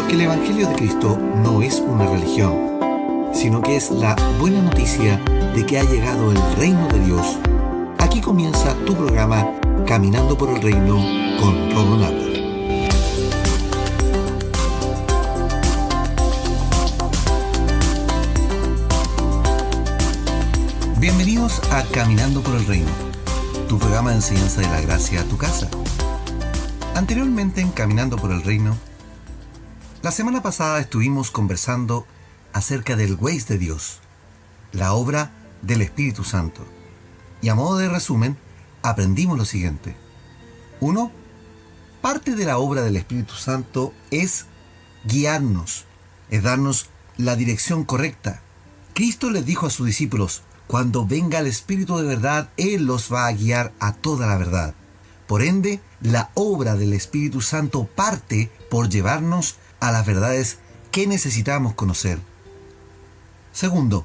Porque el Evangelio de Cristo no es una religión, sino que es la buena noticia de que ha llegado el reino de Dios. Aquí comienza tu programa Caminando por el Reino con Rodo Nava. Bienvenidos a Caminando por el Reino, tu programa de enseñanza de la gracia a tu casa. Anteriormente en Caminando por el Reino, la semana pasada estuvimos conversando acerca del Waze de Dios, la obra del Espíritu Santo. Y a modo de resumen, aprendimos lo siguiente. 1. Parte de la obra del Espíritu Santo es guiarnos, es darnos la dirección correcta. Cristo les dijo a sus discípulos, cuando venga el Espíritu de verdad, Él los va a guiar a toda la verdad. Por ende, la obra del Espíritu Santo parte por llevarnos a las verdades que necesitamos conocer. 2.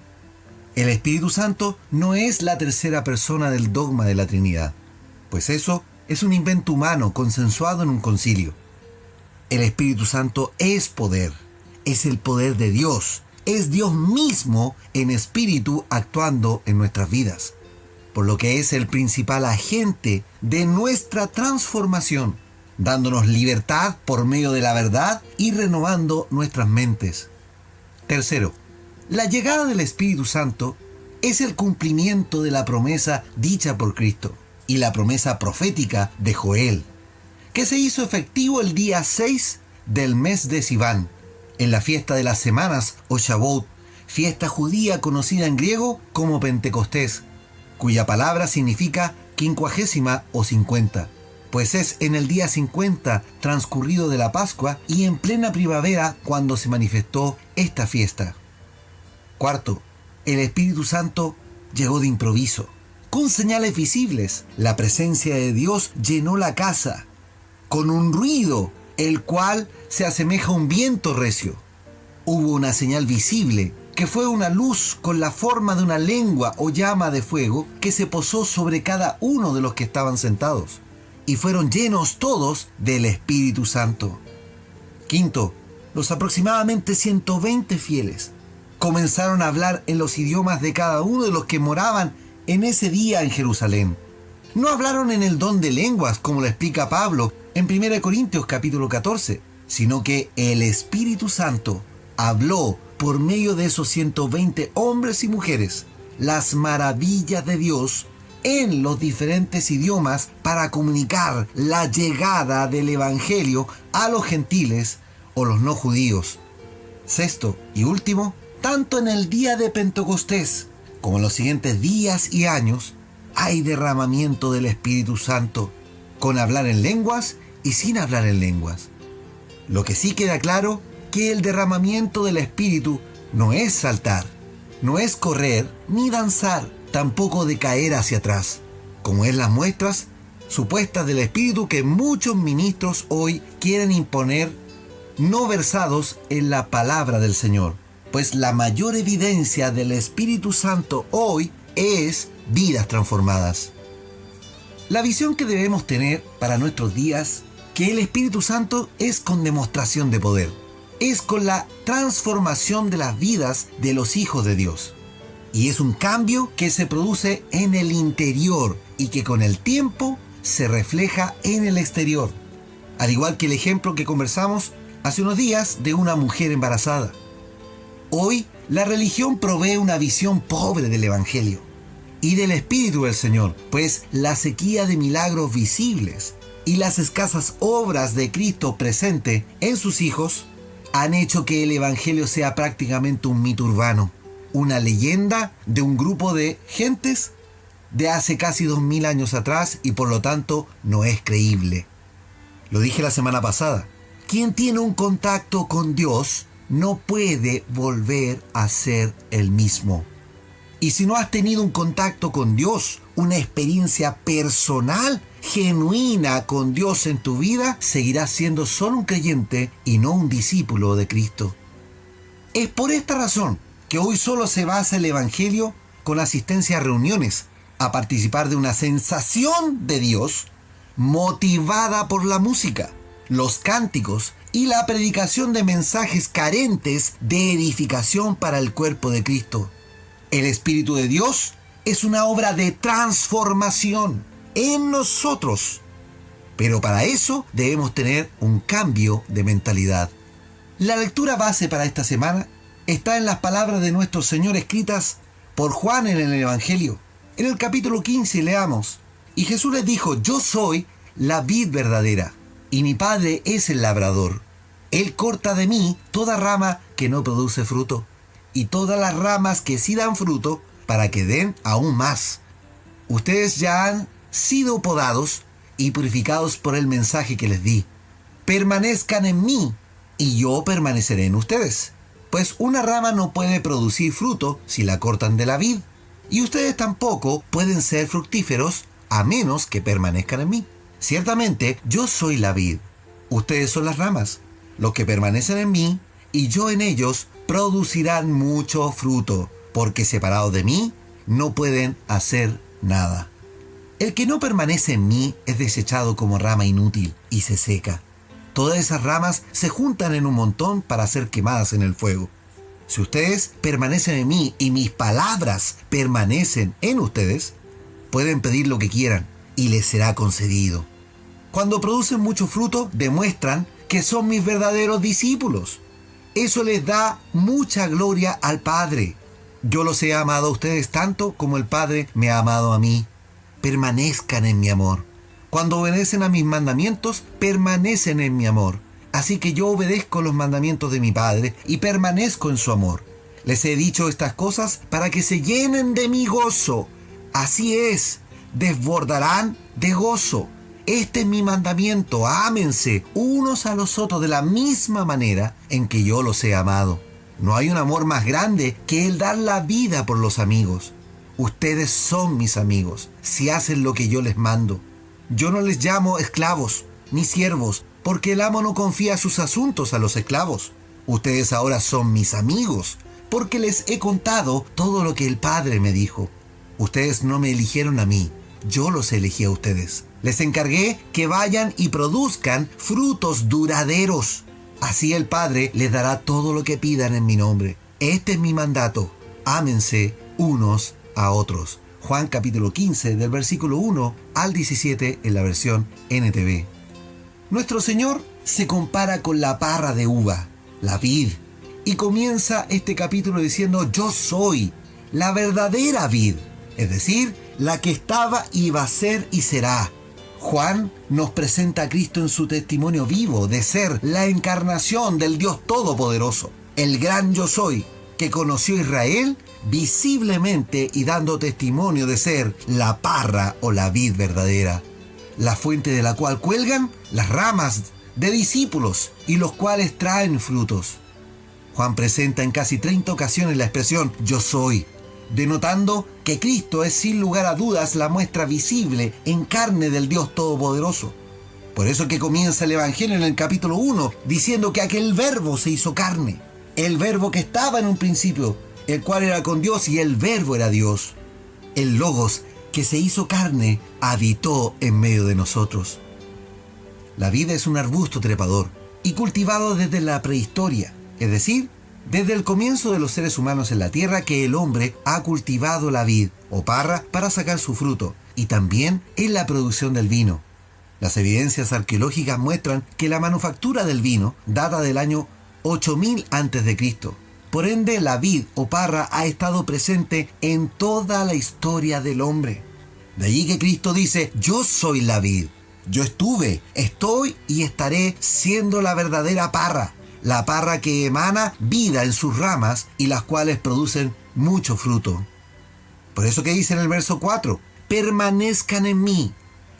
El Espíritu Santo no es la tercera persona del dogma de la Trinidad, pues eso es un invento humano consensuado en un concilio. El Espíritu Santo es poder, es el poder de Dios, es Dios mismo en espíritu actuando en nuestras vidas, por lo que es el principal agente de nuestra transformación, dándonos libertad por medio de la verdad y renovando nuestras mentes. 3. La llegada del Espíritu Santo es el cumplimiento de la promesa dicha por Cristo y la promesa profética de Joel, que se hizo efectivo el día 6 del mes de Sivan, en la fiesta de las semanas o Shavuot, fiesta judía conocida en griego como Pentecostés, cuya palabra significa quincuagésima o 50, pues es en el día 50 transcurrido de la Pascua y en plena primavera cuando se manifestó esta fiesta. 4. El Espíritu Santo llegó de improviso. Con señales visibles, la presencia de Dios llenó la casa, con un ruido, el cual se asemeja a un viento recio. Hubo una señal visible, que fue una luz con la forma de una lengua o llama de fuego que se posó sobre cada uno de los que estaban sentados, y fueron llenos todos del Espíritu Santo. 5. Los aproximadamente 120 fieles comenzaron a hablar en los idiomas de cada uno de los que moraban en ese día en Jerusalén. No hablaron en el don de lenguas, como lo explica Pablo en 1 Corintios capítulo 14, sino que el Espíritu Santo habló por medio de esos 120 hombres y mujeres las maravillas de Dios en los diferentes idiomas para comunicar la llegada del Evangelio a los gentiles o los no judíos. 6. y último, tanto en el día de Pentecostés como en los siguientes días y años, hay derramamiento del Espíritu Santo, con hablar en lenguas y sin hablar en lenguas. Lo que sí queda claro, que el derramamiento del Espíritu no es saltar, no es correr ni danzar, tampoco de caer hacia atrás, como es las muestras supuestas del Espíritu que muchos ministros hoy quieren imponer, no versados en la palabra del Señor. Pues la mayor evidencia del Espíritu Santo hoy es vidas transformadas. La visión que debemos tener para nuestros días, que el Espíritu Santo es con demostración de poder, es con la transformación de las vidas de los hijos de Dios. Y es un cambio que se produce en el interior y que con el tiempo se refleja en el exterior. Al igual que el ejemplo que conversamos hace unos días de una mujer embarazada. Hoy, la religión provee una visión pobre del Evangelio y del Espíritu del Señor, pues la sequía de milagros visibles y las escasas obras de Cristo presente en sus hijos han hecho que el Evangelio sea prácticamente un mito urbano, una leyenda de un grupo de gentes de hace casi 2000 años atrás y por lo tanto no es creíble. Lo dije la semana pasada, quien tiene un contacto con Dios no puede volver a ser el mismo. Y si no has tenido un contacto con Dios, una experiencia personal, genuina con Dios en tu vida, seguirás siendo solo un creyente y no un discípulo de Cristo. Es por esta razón que hoy solo se basa el Evangelio con asistencia a reuniones, a participar de una sensación de Dios motivada por la música, los cánticos y la predicación de mensajes carentes de edificación para el cuerpo de Cristo. El Espíritu de Dios es una obra de transformación en nosotros, pero para eso debemos tener un cambio de mentalidad. La lectura base para esta semana está en las palabras de nuestro Señor escritas por Juan en el Evangelio. En el capítulo 15 leamos: y Jesús les dijo: yo soy la vid verdadera, y mi Padre es el labrador. Él corta de mí toda rama que no produce fruto, y todas las ramas que sí dan fruto, para que den aún más. Ustedes ya han sido podados y purificados por el mensaje que les di. Permanezcan en mí, y yo permaneceré en ustedes. Pues una rama no puede producir fruto si la cortan de la vid, y ustedes tampoco pueden ser fructíferos a menos que permanezcan en mí. Ciertamente, yo soy la vid, ustedes son las ramas. Los que permanecen en mí y yo en ellos producirán mucho fruto, porque separados de mí no pueden hacer nada. El que no permanece en mí es desechado como rama inútil y se seca. Todas esas ramas se juntan en un montón para ser quemadas en el fuego. Si ustedes permanecen en mí y mis palabras permanecen en ustedes, pueden pedir lo que quieran y les será concedido. Cuando producen mucho fruto, demuestran que son mis verdaderos discípulos. Eso les da mucha gloria al Padre. Yo los he amado a ustedes tanto como el Padre me ha amado a mí. Permanezcan en mi amor. Cuando obedecen a mis mandamientos, permanecen en mi amor. Así que yo obedezco los mandamientos de mi Padre y permanezco en su amor. Les he dicho estas cosas para que se llenen de mi gozo. Así es, desbordarán de gozo. Este es mi mandamiento: ámense unos a los otros de la misma manera en que yo los he amado. No hay un amor más grande que el dar la vida por los amigos. Ustedes son mis amigos si hacen lo que yo les mando. Yo no les llamo esclavos ni siervos, porque el amo no confía sus asuntos a los esclavos. Ustedes ahora son mis amigos, porque les he contado todo lo que el Padre me dijo. Ustedes no me eligieron a mí, yo los elegí a ustedes. Les encargué que vayan y produzcan frutos duraderos. Así el Padre les dará todo lo que pidan en mi nombre. Este es mi mandato: ámense unos a otros. Juan capítulo 15, del versículo 1 al 17 en la versión NTV. Nuestro Señor se compara con la parra de uva, la vid, y comienza este capítulo diciendo: yo soy la verdadera vid, es decir, la que estaba y va a ser y será. Juan nos presenta a Cristo en su testimonio vivo de ser la encarnación del Dios Todopoderoso, el gran yo soy, que conoció a Israel visiblemente y dando testimonio de ser la parra o la vid verdadera, la fuente de la cual cuelgan las ramas de discípulos y los cuales traen frutos. Juan presenta en casi 30 ocasiones la expresión yo soy, denotando que Cristo es sin lugar a dudas la muestra visible en carne del Dios Todopoderoso. Por eso que comienza el Evangelio en el capítulo 1 diciendo que aquel verbo se hizo carne, el verbo que estaba en un principio, el cual era con Dios, y el verbo era Dios. El Logos que se hizo carne habitó en medio de nosotros. La vid es un arbusto trepador y cultivado desde la prehistoria, es decir, desde el comienzo de los seres humanos en la tierra, que el hombre ha cultivado la vid o parra para sacar su fruto, y también en la producción del vino. Las evidencias arqueológicas muestran que la manufactura del vino data del año 8000 a.C. Por ende, la vid o parra ha estado presente en toda la historia del hombre. De allí que Cristo dice: yo soy la vid. Yo estuve, estoy y estaré siendo la verdadera parra, la parra que emana vida en sus ramas y las cuales producen mucho fruto. Por eso que dice en el verso 4: permanezcan en mí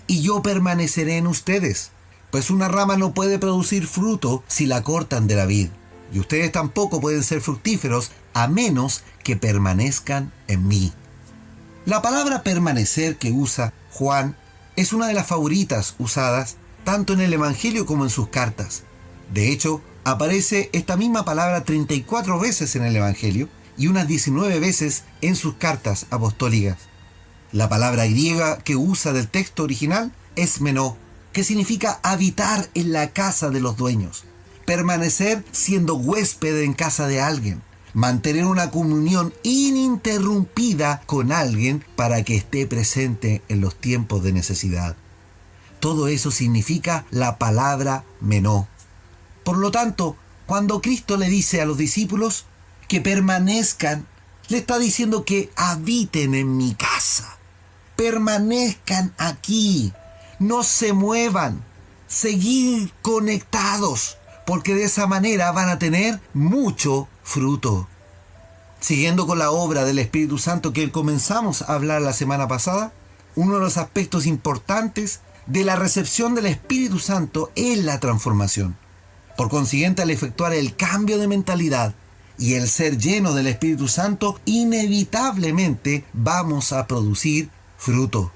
y yo permaneceré en ustedes. Pues una rama no puede producir fruto si la cortan de la vid, y ustedes tampoco pueden ser fructíferos a menos que permanezcan en mí. La palabra permanecer que usa Juan es una de las favoritas usadas tanto en el Evangelio como en sus cartas. De hecho, aparece esta misma palabra 34 veces en el Evangelio y unas 19 veces en sus cartas apostólicas. La palabra griega que usa del texto original es menó, que significa habitar en la casa de los dueños, permanecer siendo huésped en casa de alguien, mantener una comunión ininterrumpida con alguien para que esté presente en los tiempos de necesidad. Todo eso significa la palabra menó. Por lo tanto, cuando Cristo le dice a los discípulos que permanezcan, le está diciendo que habiten en mi casa. Permanezcan aquí, no se muevan, seguir conectados, porque de esa manera van a tener mucho fruto. Siguiendo con la obra del Espíritu Santo que comenzamos a hablar la semana pasada, uno de los aspectos importantes de la recepción del Espíritu Santo es la transformación. Por consiguiente, al efectuar el cambio de mentalidad y el ser lleno del Espíritu Santo, inevitablemente vamos a producir fruto.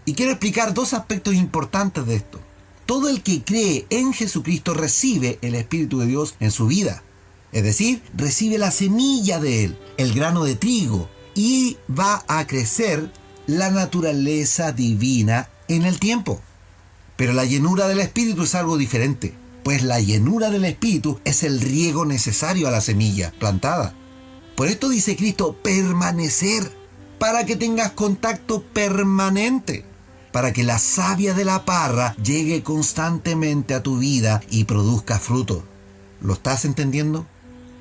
Y quiero explicar dos aspectos importantes de esto. Todo el que cree en Jesucristo recibe el Espíritu de Dios en su vida. Es decir, recibe la semilla de Él, el grano de trigo, y va a crecer la naturaleza divina en el tiempo. Pero la llenura del Espíritu es algo diferente, pues la llenura del Espíritu es el riego necesario a la semilla plantada. Por esto dice Cristo, permanecer, para que tengas contacto permanente, para que la savia de la parra llegue constantemente a tu vida y produzca fruto. ¿Lo estás entendiendo?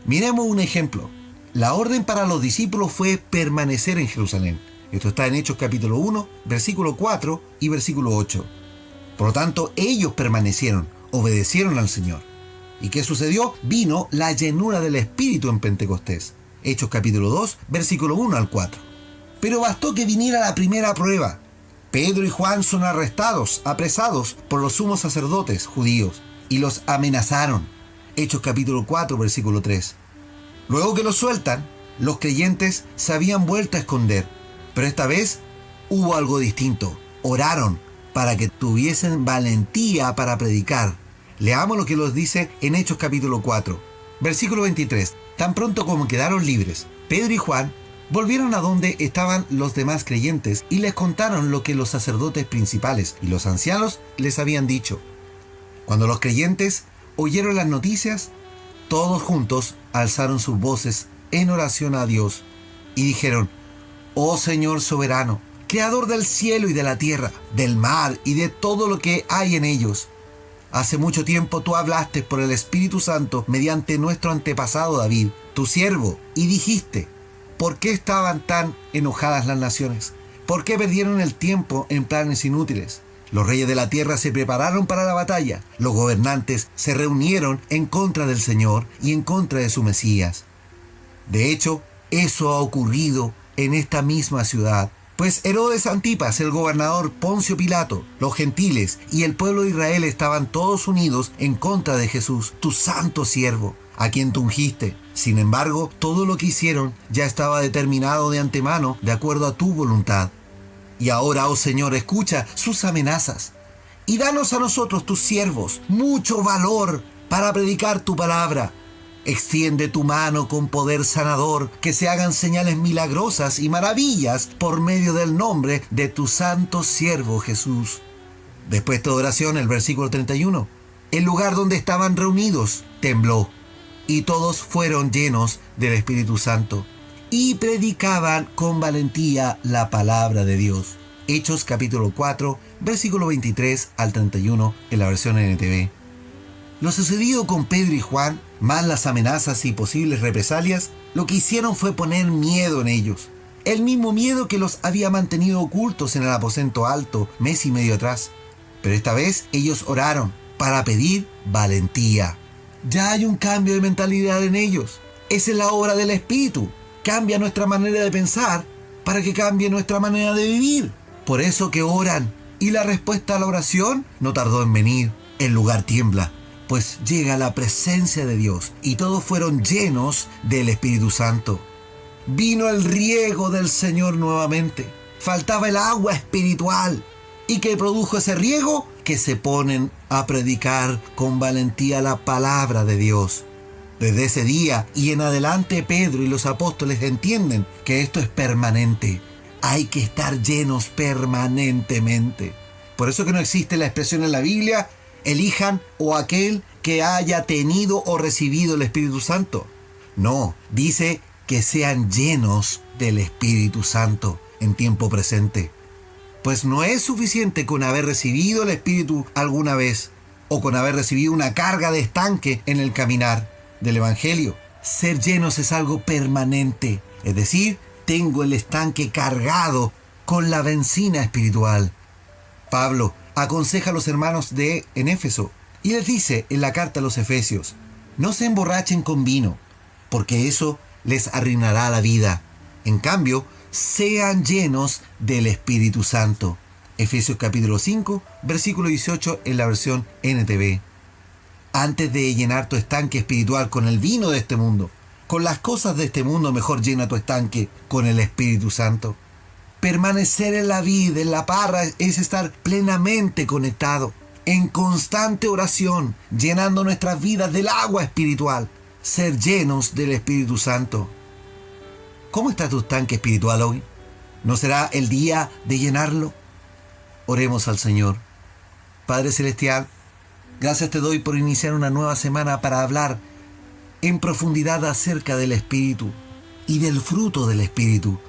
Miremos un ejemplo. La orden para los discípulos fue permanecer en Jerusalén. Esto está en Hechos capítulo 1, versículo 4 y versículo 8. Por lo tanto, ellos permanecieron, obedecieron al Señor. ¿Y qué sucedió? Vino la llenura del Espíritu en Pentecostés. Hechos capítulo 2, versículo 1 al 4. Pero bastó que viniera la primera prueba. Pedro y Juan son apresados por los sumos sacerdotes judíos y los amenazaron. Hechos capítulo 4, versículo 3. Luego que los sueltan, los creyentes se habían vuelto a esconder, pero esta vez hubo algo distinto. Oraron para que tuviesen valentía para predicar. Leamos lo que los dice en Hechos capítulo 4, versículo 23. Tan pronto como quedaron libres, Pedro y Juan volvieron a donde estaban los demás creyentes y les contaron lo que los sacerdotes principales y los ancianos les habían dicho. Cuando los creyentes oyeron las noticias, todos juntos alzaron sus voces en oración a Dios y dijeron: Oh Señor soberano, Creador del cielo y de la tierra, del mar y de todo lo que hay en ellos. Hace mucho tiempo tú hablaste por el Espíritu Santo mediante nuestro antepasado David, tu siervo, y dijiste: ¿por qué estaban tan enojadas las naciones? ¿Por qué perdieron el tiempo en planes inútiles? Los reyes de la tierra se prepararon para la batalla. Los gobernantes se reunieron en contra del Señor y en contra de su Mesías. De hecho, eso ha ocurrido en esta misma ciudad. Pues Herodes Antipas, el gobernador Poncio Pilato, los gentiles y el pueblo de Israel estaban todos unidos en contra de Jesús, tu santo siervo, a quien tú ungiste. Sin embargo, todo lo que hicieron ya estaba determinado de antemano de acuerdo a tu voluntad. Y ahora, oh Señor, escucha sus amenazas y danos a nosotros, tus siervos, mucho valor para predicar tu palabra. Extiende tu mano con poder sanador, que se hagan señales milagrosas y maravillas por medio del nombre de tu santo siervo Jesús. Después de oración, el versículo 31, el lugar donde estaban reunidos tembló y todos fueron llenos del Espíritu Santo y predicaban con valentía la palabra de Dios. Hechos capítulo 4, versículo 23 al 31 en la versión NTV. Lo sucedido con Pedro y Juan, más las amenazas y posibles represalias, lo que hicieron fue poner miedo en ellos. El mismo miedo que los había mantenido ocultos en el aposento alto mes y medio atrás. Pero esta vez ellos oraron para pedir valentía. Ya hay un cambio de mentalidad en ellos. Esa es la obra del Espíritu. Cambia nuestra manera de pensar para que cambie nuestra manera de vivir. Por eso que oran. Y la respuesta a la oración no tardó en venir. El lugar tiembla, pues llega la presencia de Dios y todos fueron llenos del Espíritu Santo. Vino el riego del Señor nuevamente. Faltaba el agua espiritual. ¿Y qué produjo ese riego? Que se ponen a predicar con valentía la palabra de Dios. Desde ese día y en adelante, Pedro y los apóstoles entienden que esto es permanente. Hay que estar llenos permanentemente. Por eso que no existe la expresión en la Biblia, elijan o aquel que haya tenido o recibido el Espíritu Santo. No, dice que sean llenos del Espíritu Santo en tiempo presente. Pues no es suficiente con haber recibido el Espíritu alguna vez o con haber recibido una carga de estanque en el caminar del Evangelio. Ser llenos es algo permanente, es decir, tengo el estanque cargado con la benzina espiritual. Pablo aconseja a los hermanos en Éfeso y les dice en la carta a los Efesios: no se emborrachen con vino, porque eso les arruinará la vida. En cambio, sean llenos del Espíritu Santo. Efesios capítulo 5, versículo 18 en la versión NTV. Antes de llenar tu estanque espiritual con el vino de este mundo, con las cosas de este mundo, mejor llena tu estanque con el Espíritu Santo. Permanecer en la vida, en la parra, es estar plenamente conectado, en constante oración, llenando nuestras vidas del agua espiritual, ser llenos del Espíritu Santo. ¿Cómo está tu estanque espiritual hoy? ¿No será el día de llenarlo? Oremos al Señor. Padre Celestial, gracias te doy por iniciar una nueva semana para hablar en profundidad acerca del Espíritu y del fruto del Espíritu.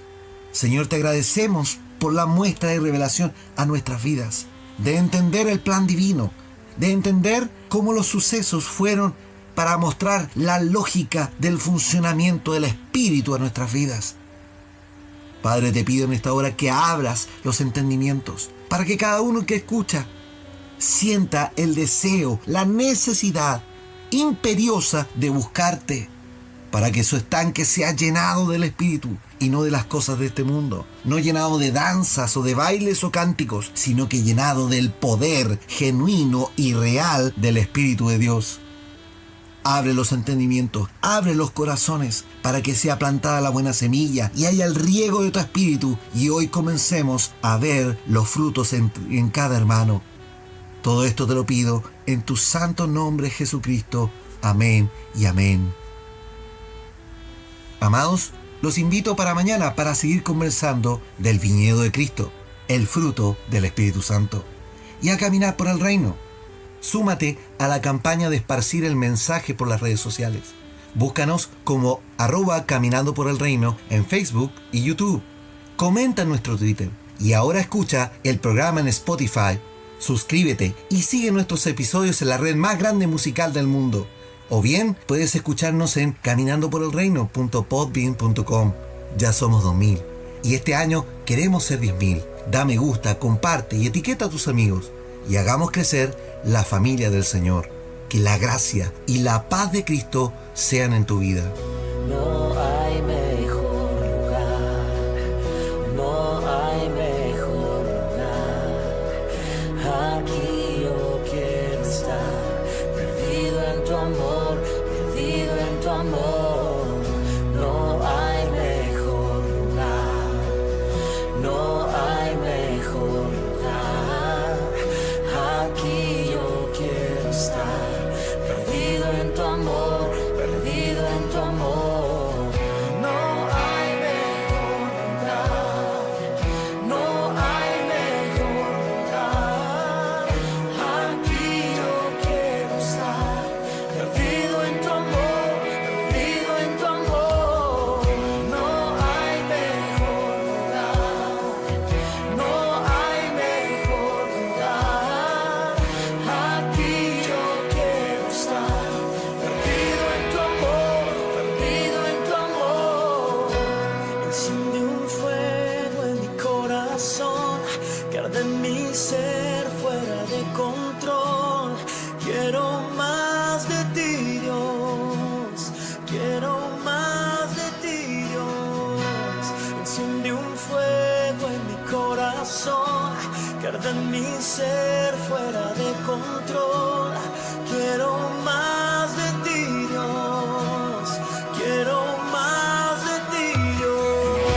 Señor, te agradecemos por la muestra de revelación a nuestras vidas, de entender el plan divino, de entender cómo los sucesos fueron para mostrar la lógica del funcionamiento del Espíritu a nuestras vidas. Padre, te pido en esta hora que abras los entendimientos, para que cada uno que escucha sienta el deseo, la necesidad imperiosa de buscarte, para que su estanque sea llenado del Espíritu y no de las cosas de este mundo, no llenado de danzas o de bailes o cánticos, sino que llenado del poder genuino y real del Espíritu de Dios. Abre los entendimientos, abre los corazones para que sea plantada la buena semilla y haya el riego de tu Espíritu y hoy comencemos a ver los frutos en cada hermano. Todo esto te lo pido en tu santo nombre, Jesucristo. Amén y amén. Amados, los invito para mañana para seguir conversando del viñedo de Cristo, el fruto del Espíritu Santo, y a caminar por el reino. Súmate a la campaña de esparcir el mensaje por las redes sociales. Búscanos como @caminando por el reino en Facebook y YouTube. Comenta en nuestro Twitter. Y ahora escucha el programa en Spotify. Suscríbete y sigue nuestros episodios en la red más grande musical del mundo. O bien puedes escucharnos en caminandoporelreino.podbean.com. Ya somos 2000 y este año queremos ser 10.000. Da me gusta, comparte y etiqueta a tus amigos y hagamos crecer la familia del Señor. Que la gracia y la paz de Cristo sean en tu vida. No hay mejor lugar, no hay mejor lugar. Aquí yo quiero estar, perdido en tu amor, perdido en tu amor. No hay mejor lugar, no hay mejor lugar. Aquí yo quiero estar, perdido en tu amor, perdido en tu amor. No hay mejor lugar, no hay mejor lugar. Aquí yo quiero estar, perdido en tu amor, perdido en tu amor. No hay mejor lugar, no hay mejor lugar. Aquí yo quiero estar, perdido en tu amor, perdido en tu amor. Enciende un fuego en mi corazón, que arde en mi ser fuera de control. Quiero más de ti, Dios, quiero más de ti, Dios. Enciende un fuego en mi corazón, que arde en mi ser fuera de control. Quiero más de ti, Dios, quiero más de ti, Dios.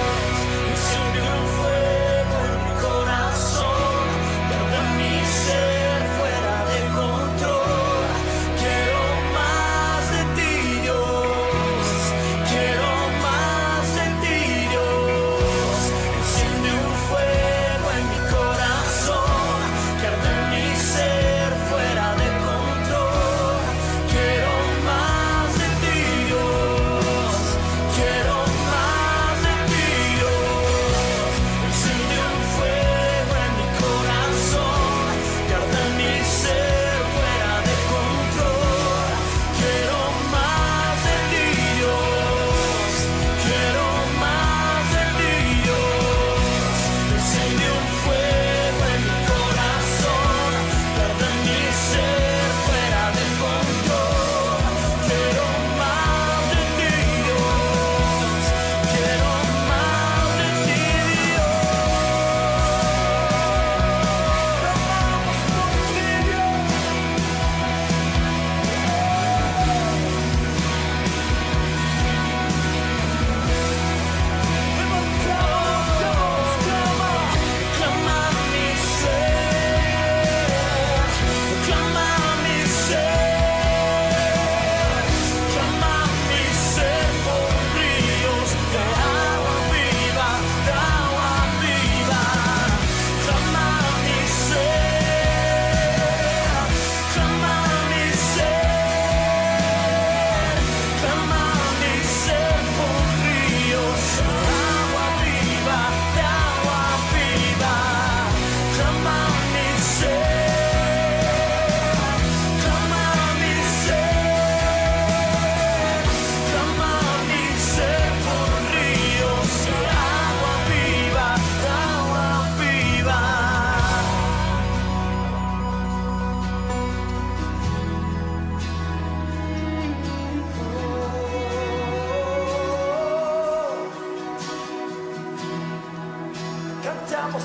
Enciende un fuego en mi corazón, que arde en mi ser fuera de control. Quiero más de ti, Dios, quiero más de ti, Dios. Enciende un fuego en mi corazón, que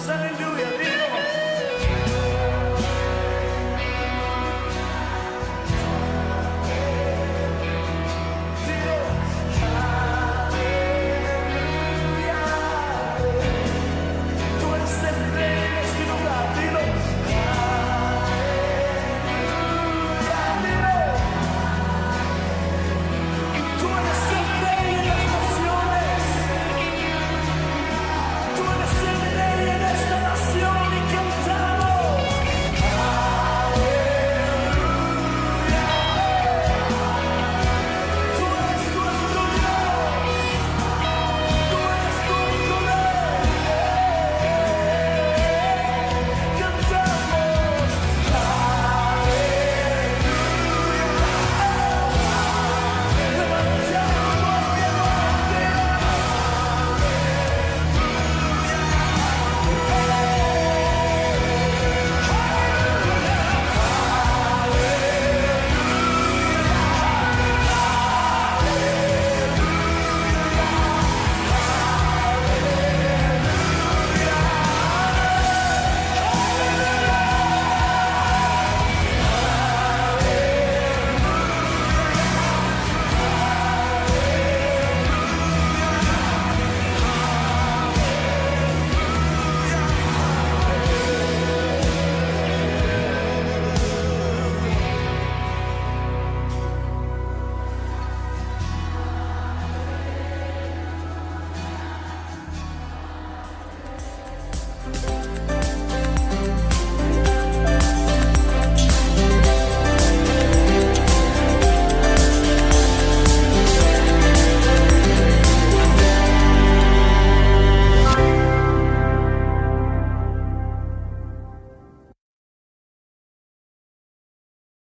aleluya.